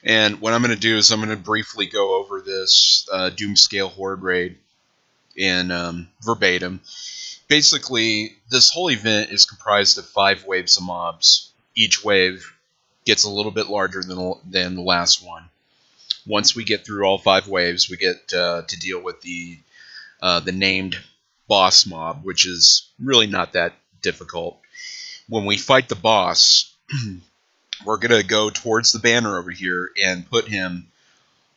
And what I'm going to do is I'm going to briefly go over this Doomscale Horde raid in verbatim. Basically, this whole event is comprised of 5 waves of mobs. Each wave gets a little bit larger than the last one. Once we get through all 5 waves, we get to deal with the named boss mob, which is really not that difficult. When we fight the boss, we're going to go towards the banner over here and put him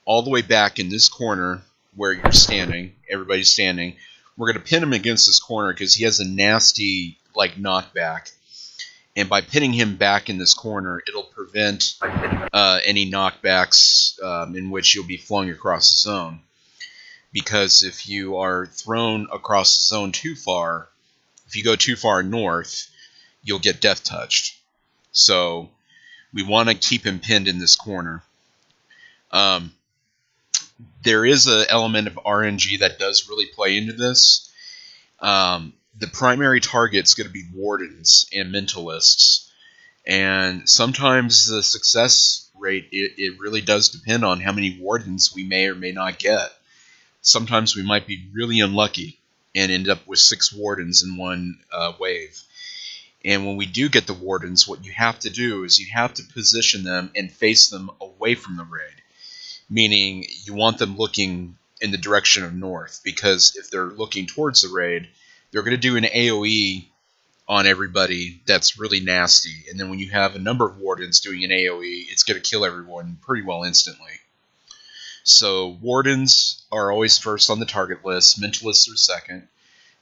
all the way back in this corner where you're standing. Everybody's standing. We're going to pin him against this corner because he has a nasty knockback. And by pinning him back in this corner, it'll prevent any knockbacks in which you'll be flung across the zone. Because if you are thrown across the zone too far, if you go too far north, you'll get death touched. So we want to keep him pinned in this corner. There is an element of RNG that does really play into this. The primary target's going to be wardens and mentalists. And sometimes the success rate, it really does depend on how many wardens we may or may not get. Sometimes we might be really unlucky and end up with 6 wardens in one wave. And when we do get the wardens, what you have to do is you have to position them and face them away from the raid. Meaning you want them looking in the direction of north, because if they're looking towards the raid, they're going to do an AoE on everybody that's really nasty. And then when you have a number of wardens doing an AoE, it's going to kill everyone pretty well instantly. So wardens are always first on the target list. Mentalists are second.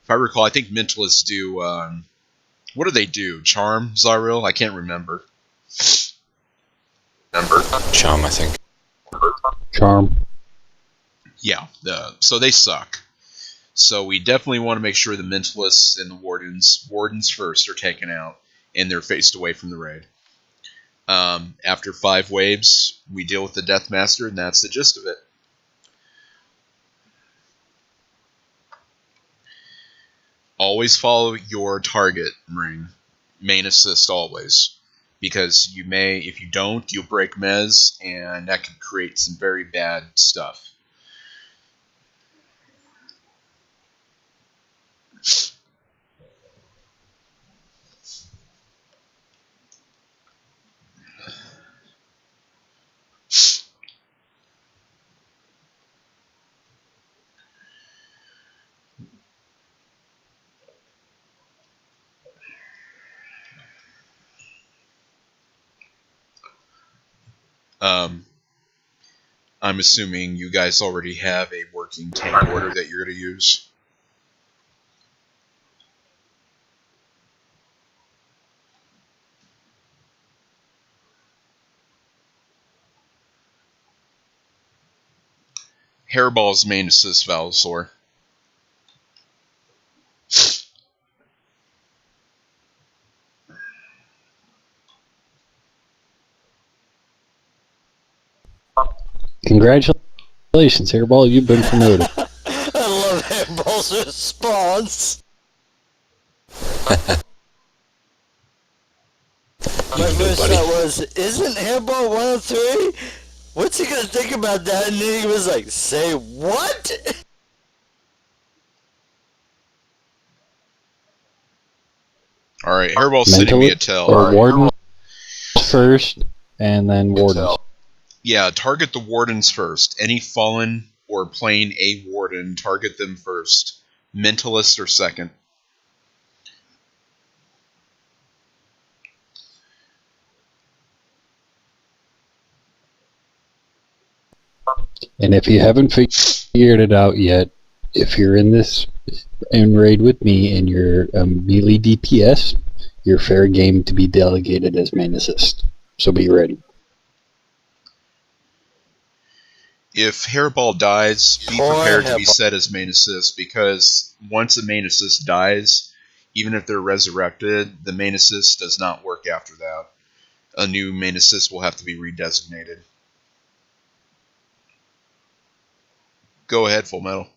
If I recall, I think mentalists do... what do they do? Charm? Zaril? I can't remember. Charm, I think. Charm. Yeah, so they suck. So we definitely want to make sure the mentalists and the wardens first, are taken out, and they're faced away from the raid. After 5 waves, we deal with the Deathmaster, and that's the gist of it. Always follow your target ring. Main assist always. Because you may, if you don't, you'll break mez, and that could create some very bad stuff. I'm assuming you guys already have a working tank order that you're going to use. Hairball's main assist Velosaur. Congratulations, Hairball, you've been promoted. I love Hairball's response. My first thought was, isn't Hairball 103? What's he gonna think about that? And then he was like, say what? Alright, Hairball's sending me a tell. Or Warden first, and then Wardens. Yeah, target the wardens first. Any fallen or plain A warden, target them first. Mentalists are second. And if you haven't figured it out yet, if you're in this raid with me and you're melee DPS, you're fair game to be delegated as main assist. So be ready. If Hairball dies, be prepared to be set as main assist, because once a main assist dies, even if they're resurrected, the main assist does not work after that. A new main assist will have to be redesignated. Go ahead, Full Metal.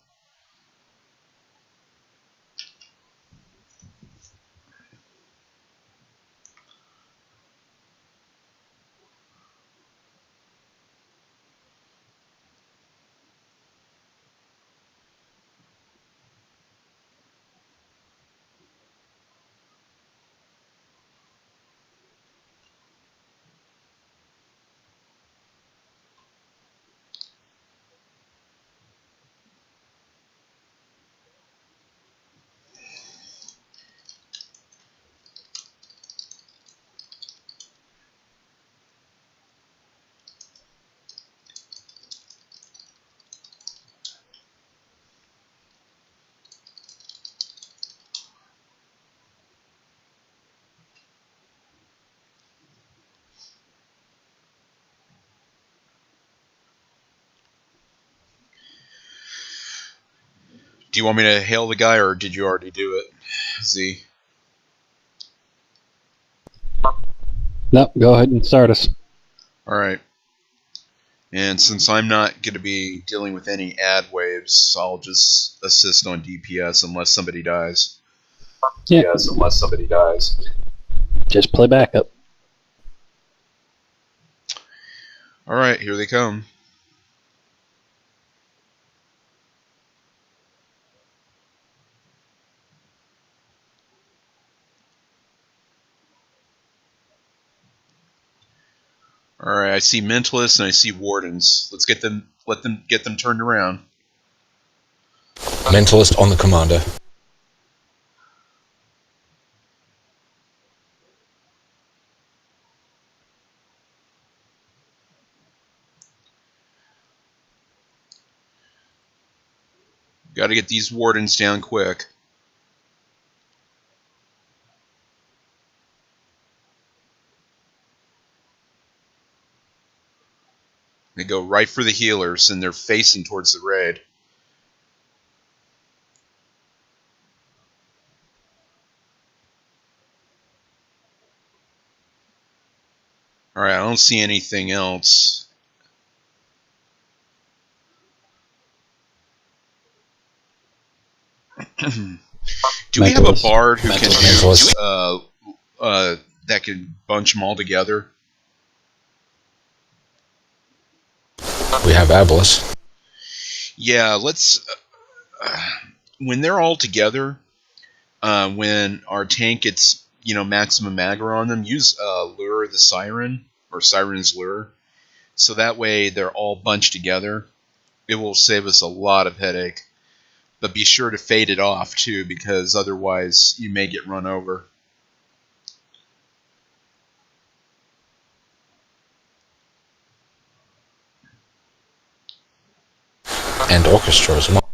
Do you want me to hail the guy, or did you already do it, Z? No, go ahead and start us. Alright. And since I'm not going to be dealing with any ad waves, I'll just assist on DPS unless somebody dies. Yeah. Yes, unless somebody dies. Just play backup. Alright, here they come. Alright, I see Mentalists and I see Wardens. Let's get them, get them turned around. Mentalist on the commander. Gotta get these Wardens down quick. They go right for the healers, and they're facing towards the raid. Alright, I don't see anything else. Do we have a Mentalist. bard who can Mentalist. that can bunch them all together? We have Abolus. Yeah, let's. When they're all together, when our tank gets maximum aggro on them, use Lure the Siren or Siren's Lure, so that way they're all bunched together. It will save us a lot of headache. But be sure to fade it off too, because otherwise you may get run over. And Orchestra as well.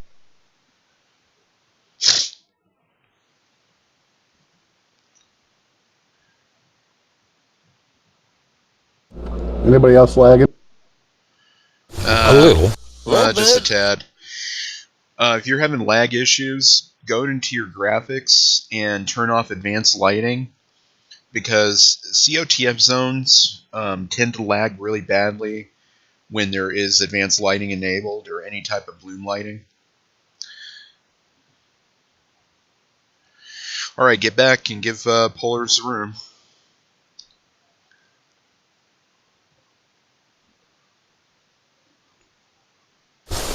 Anybody else lagging? A little. Just a tad. If you're having lag issues, go into your graphics and turn off advanced lighting, because CoTF zones tend to lag really badly when there is advanced lighting enabled or any type of bloom lighting. Alright, get back and give Polars the room.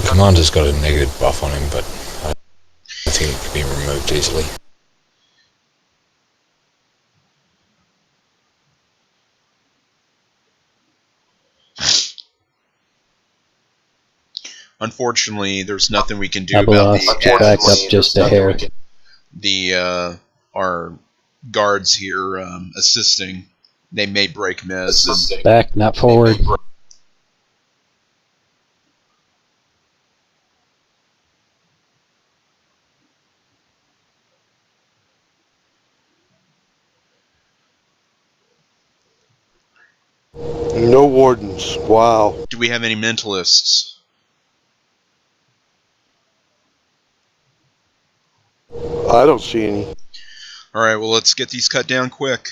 Commander's got a negative buff on him, but I think it can be removed easily. Unfortunately, there's nothing we can do about Abelos, back up just a hair. Our guards here assisting. They may break mez. Back, not forward. No wardens. Wow. Do we have any mentalists? I don't see any. Alright, well, let's get these cut down quick.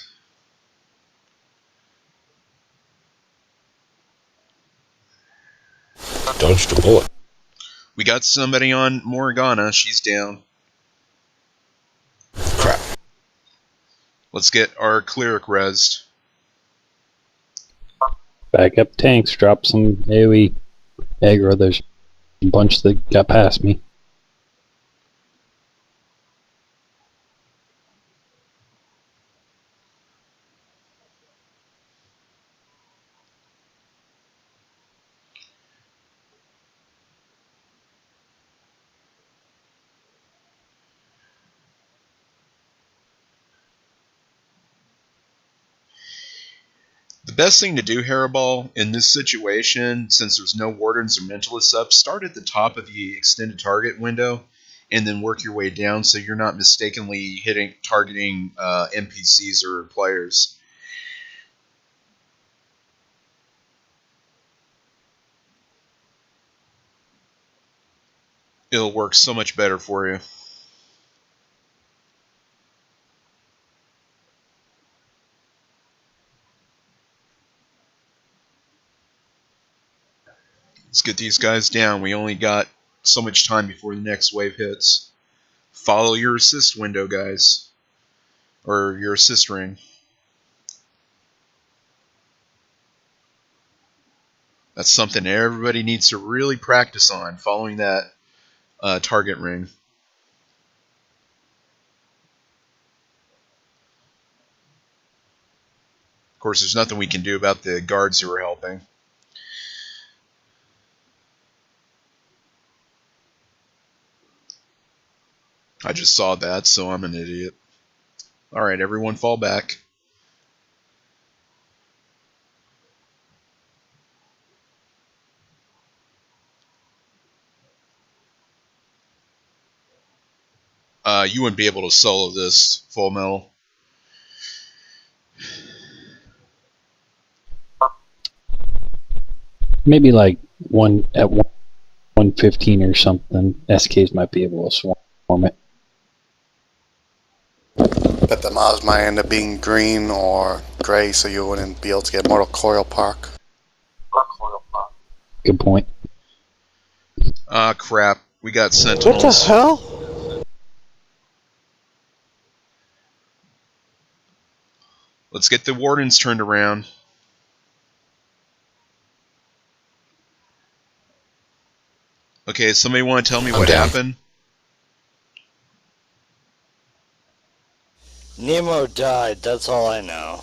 Dodged a bullet. We got somebody on Morgana. She's down. Crap. Let's get our cleric rezzed. Back up tanks, drop some AoE aggro. There's a bunch that got past me. The best thing to do, Hairball, in this situation, since there's no wardens or mentalists up, start at the top of the extended target window and then work your way down so you're not mistakenly targeting NPCs or players. It'll work so much better for you. Let's get these guys down. We only got so much time before the next wave hits. Follow your assist window, guys. Or your assist ring. That's something everybody needs to really practice on, following that target ring. Of course, there's nothing we can do about the guards who are helping. I just saw that, so I'm an idiot. Alright, everyone fall back. You wouldn't be able to solo this full metal. Maybe like one at 115 or something. SKs might be able to swarm it. Bet the Maz might end up being green or gray, so you wouldn't be able to get Mortal Coil Park. Good point. Ah, crap. We got sentinels. What the hell? Let's get the wardens turned around. Okay, somebody want to tell me what happened? Nemo died, that's all I know.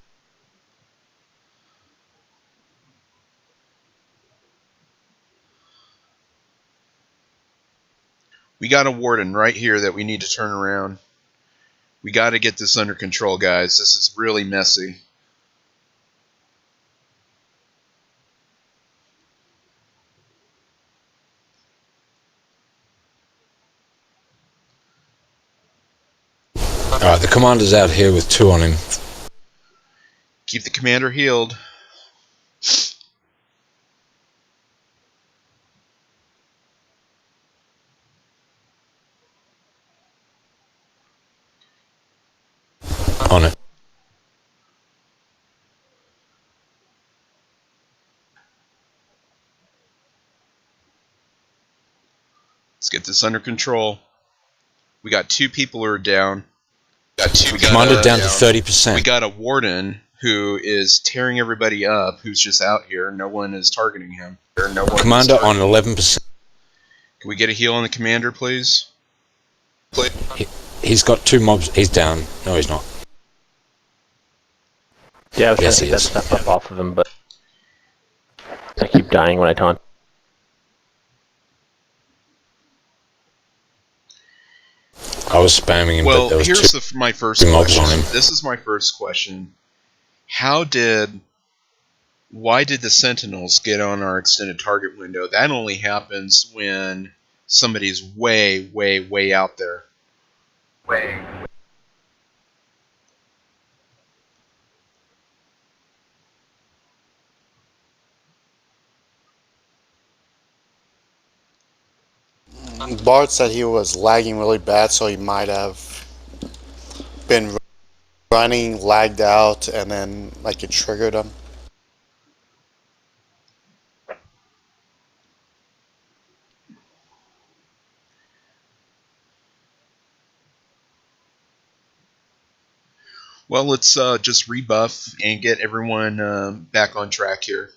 We got a warden right here that we need to turn around. We got to get this under control, guys. This is really messy. Alright, the commander's out here with 2 on him. Keep the commander healed. On it. Let's get this under control. We got 2 people who are down. Commander down to 30%. We got a warden who is tearing everybody up, who's just out here. No one is targeting him. Commander on 11%. Can we get a heal on the commander, please? He's got 2 mobs. He's down. No, he's not. Yeah, I was Yes, trying to he get that is. stuff up off of him, but I keep dying when I taunt. I was spamming him, but Well, there was here's 2 my first mobs question. on him. This is my first question. Why did the sentinels get on our extended target window? That only happens when somebody's way, way, way out there. Bart said he was lagging really bad, so he might have been running, lagged out, and then like it triggered him. Well, let's just rebuff and get everyone back on track here.